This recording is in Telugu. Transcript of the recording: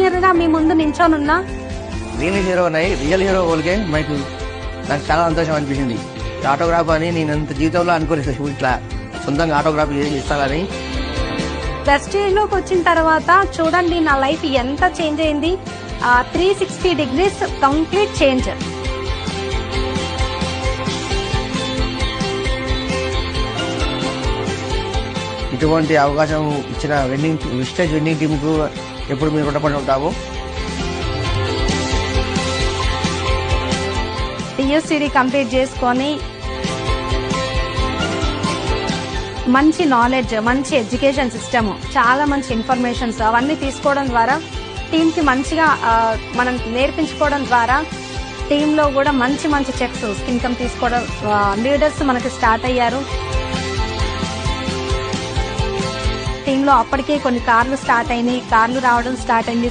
సింగర్ గా మీ ముందు నించోనున్నా నేను హీరో ఉన్నాయి, రియల్ హీరో వాళ్ళకే నాకు చాలా సంతోషం అనిపించింది. ఆటోగ్రాఫ్ అని నేను అంత జీవితంలో అనుకోలేదు, ఇట్లా సొంతంగా ఆటోగ్రాఫ్ ఇస్తానని. ప్రెస్టీజ్ లోకి వచ్చిన తర్వాత చూడండి నా లైఫ్ ఎంత చేంజ్ అయింది. 360 degrees కంప్లీట్ చేంజ్. ఇటువంటి అవకాశం ఇచ్చిన విస్టేజ్ వెన్నింగ్ టీమ్ కు ఎప్పుడు మీరు రుణపడి ఉంటాము. టీఎస్సీడీ కంప్లీట్ చేసుకొని మంచి నాలెడ్జ్, మంచి ఎడ్యుకేషన్ సిస్టమ్, చాలా మంచి ఇన్ఫర్మేషన్స్ అవన్నీ తీసుకోవడం ద్వారా టీమ్ కి మంచిగా మనం నేర్పించుకోవడం ద్వారా టీమ్ లో కూడా మంచి మంచి చెక్స్ ఇన్కమ్ తీసుకోవడం, లీడర్స్ మనకి స్టార్ట్ అయ్యారు. టీమ్ లో అప్పటికే కొన్ని కార్లు రావడం స్టార్ట్ అయింది.